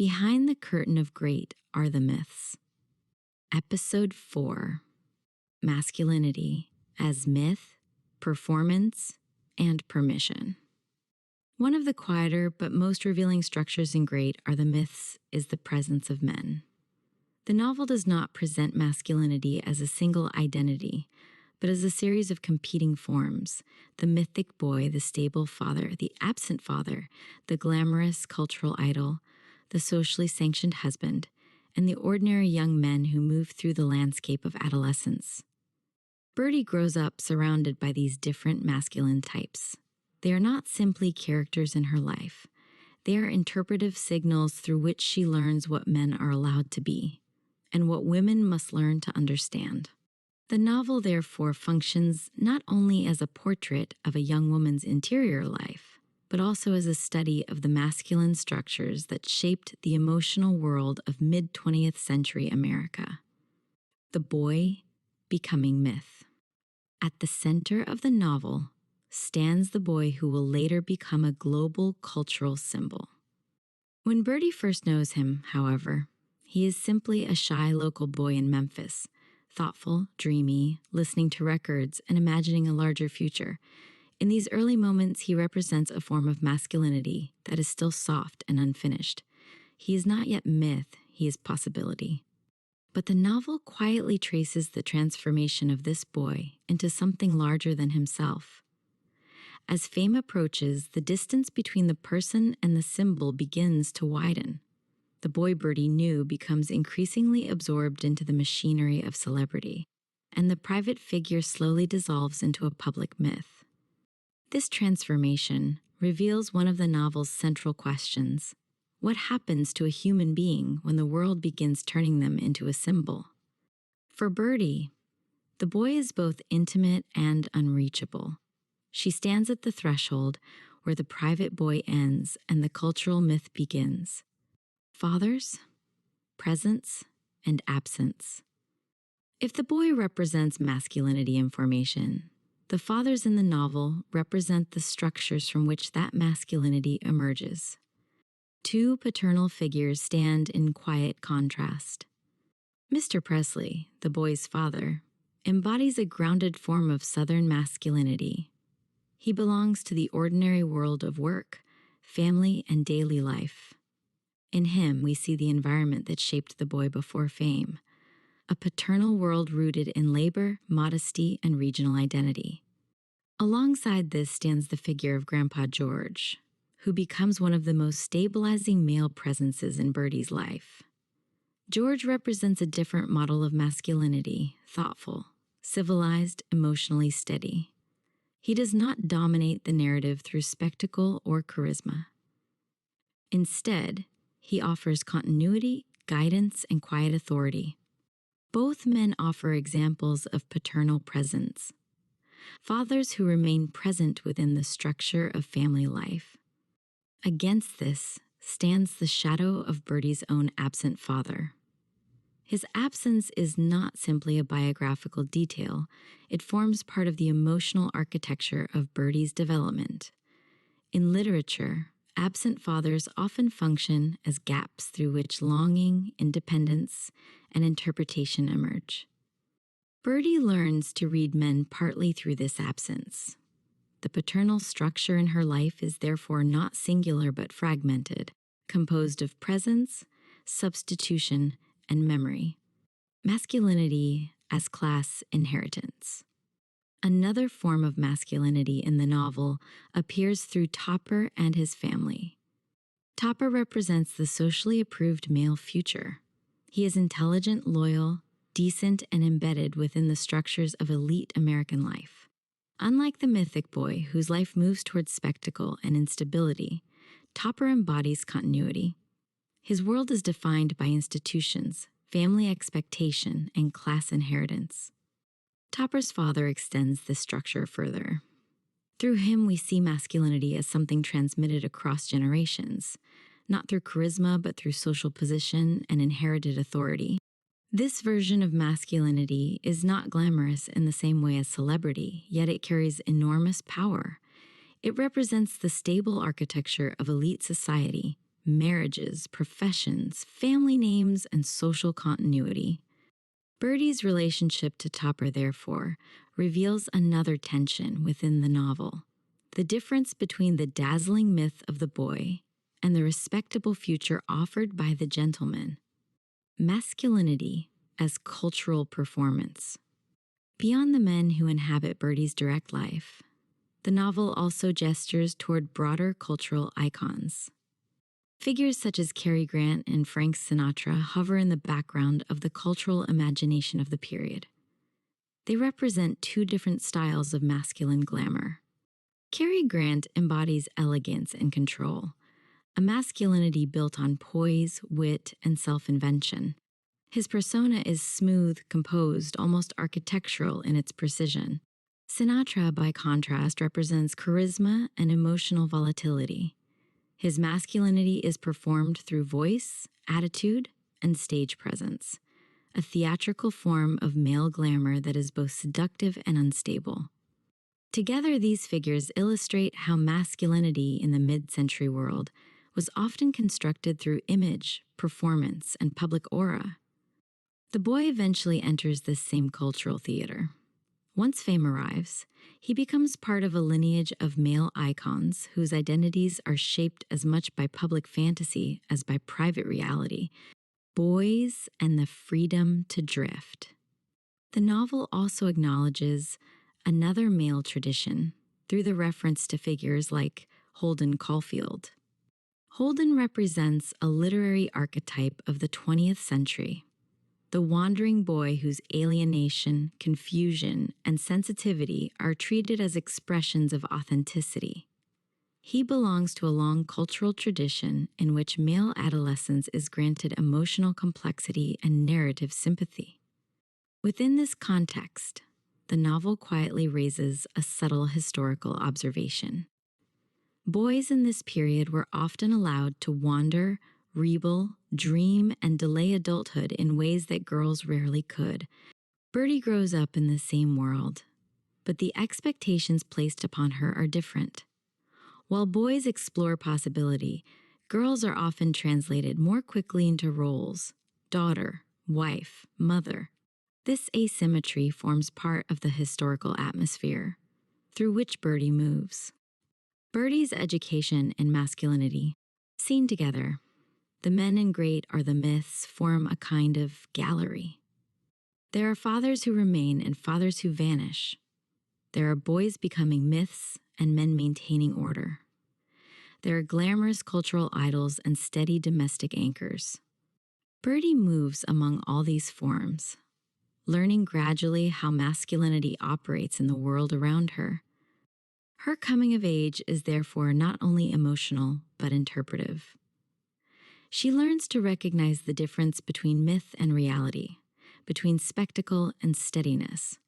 Behind the curtain of great are the myths. Episode 4: Masculinity as Myth, Performance, and Permission. One of the quieter but most revealing structures in Great Are the Myths is the presence of men. The novel does not present masculinity as a single identity, but as a series of competing forms: the mythic boy, the stable father, the absent father, the glamorous cultural idol, the socially sanctioned husband, and the ordinary young men who move through the landscape of adolescence. Birdie grows up surrounded by these different masculine types. They are not simply characters in her life. They are interpretive signals through which she learns what men are allowed to be, and what women must learn to understand. The novel therefore functions not only as a portrait of a young woman's interior life, but also as a study of the masculine structures that shaped the emotional world of mid-20th century America. The boy becoming myth. At the center of the novel stands the boy who will later become a global cultural symbol. When Birdie first knows him, however, he is simply a shy local boy in Memphis, thoughtful, dreamy, listening to records, and imagining a larger future. In these early moments, he represents a form of masculinity that is still soft and unfinished. He is not yet myth, he is possibility. But the novel quietly traces the transformation of this boy into something larger than himself. As fame approaches, the distance between the person and the symbol begins to widen. The boy Birdie knew becomes increasingly absorbed into the machinery of celebrity, and the private figure slowly dissolves into a public myth. This transformation reveals one of the novel's central questions: what happens to a human being when the world begins turning them into a symbol? For Birdie, the boy is both intimate and unreachable. She stands at the threshold where the private boy ends and the cultural myth begins. Fathers, presence, and absence. If the boy represents masculinity in formation, the fathers in the novel represent the structures from which that masculinity emerges. Two paternal figures stand in quiet contrast. Mr. Presley, the boy's father, embodies a grounded form of Southern masculinity. He belongs to the ordinary world of work, family, and daily life. In him, we see the environment that shaped the boy before fame, a paternal world rooted in labor, modesty, and regional identity. Alongside this stands the figure of Grandpa George, who becomes one of the most stabilizing male presences in Birdie's life. George represents a different model of masculinity: thoughtful, civilized, emotionally steady. He does not dominate the narrative through spectacle or charisma. Instead, he offers continuity, guidance, and quiet authority. Both men offer examples of paternal presence, fathers who remain present within the structure of family life. Against this stands the shadow of Birdie's own absent father. His absence is not simply a biographical detail, it forms part of the emotional architecture of Birdie's development. In literature, absent fathers often function as gaps through which longing, independence, and interpretation emerge. Birdie learns to read men partly through this absence. The paternal structure in her life is therefore not singular but fragmented, composed of presence, substitution, and memory. Masculinity as class inheritance. Another form of masculinity in the novel appears through Topper and his family. Topper represents the socially approved male future. He is intelligent, loyal, decent, and embedded within the structures of elite American life. Unlike the mythic boy, whose life moves towards spectacle and instability, Topper embodies continuity. His world is defined by institutions, family expectation, and class inheritance. Topper's father extends this structure further. Through him, we see masculinity as something transmitted across generations, not through charisma, but through social position and inherited authority. This version of masculinity is not glamorous in the same way as celebrity, yet it carries enormous power. It represents the stable architecture of elite society, marriages, professions, family names, and social continuity. Birdie's relationship to Topper, therefore, reveals another tension within the novel: the difference between the dazzling myth of the boy and the respectable future offered by the gentleman. Masculinity as cultural performance. Beyond the men who inhabit Birdie's direct life, the novel also gestures toward broader cultural icons. Figures such as Cary Grant and Frank Sinatra hover in the background of the cultural imagination of the period. They represent two different styles of masculine glamour. Cary Grant embodies elegance and control, a masculinity built on poise, wit, and self-invention. His persona is smooth, composed, almost architectural in its precision. Sinatra, by contrast, represents charisma and emotional volatility. His masculinity is performed through voice, attitude, and stage presence, a theatrical form of male glamour that is both seductive and unstable. Together, these figures illustrate how masculinity in the mid-century world was often constructed through image, performance, and public aura. The boy eventually enters this same cultural theater. Once fame arrives, he becomes part of a lineage of male icons whose identities are shaped as much by public fantasy as by private reality. Boys and the freedom to drift. The novel also acknowledges another male tradition through the reference to figures like Holden Caulfield. Holden represents a literary archetype of the 20th century, the wandering boy whose alienation, confusion, and sensitivity are treated as expressions of authenticity. He belongs to a long cultural tradition in which male adolescence is granted emotional complexity and narrative sympathy. Within this context, the novel quietly raises a subtle historical observation. Boys in this period were often allowed to wander, rebel, dream, and delay adulthood in ways that girls rarely could. Birdie grows up in the same world, but the expectations placed upon her are different. While boys explore possibility, girls are often translated more quickly into roles: daughter, wife, mother. This asymmetry forms part of the historical atmosphere through which Birdie moves. Birdie's education and masculinity, seen together, the men in great are the myths, form a kind of gallery. There are fathers who remain and fathers who vanish. There are boys becoming myths and men maintaining order. There are glamorous cultural idols and steady domestic anchors. Birdie moves among all these forms, learning gradually how masculinity operates in the world around her. Her coming of age is therefore not only emotional, but interpretive. She learns to recognize the difference between myth and reality, between spectacle and steadiness,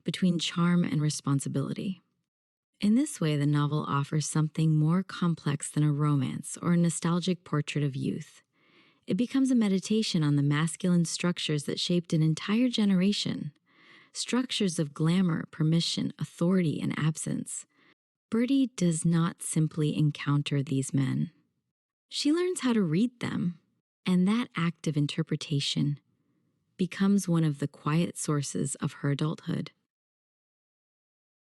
between charm and responsibility. In this way, the novel offers something more complex than a romance or a nostalgic portrait of youth. It becomes a meditation on the masculine structures that shaped an entire generation, structures of glamour, permission, authority, and absence. Birdie does not simply encounter these men. She learns how to read them, and that act of interpretation becomes one of the quiet sources of her adulthood.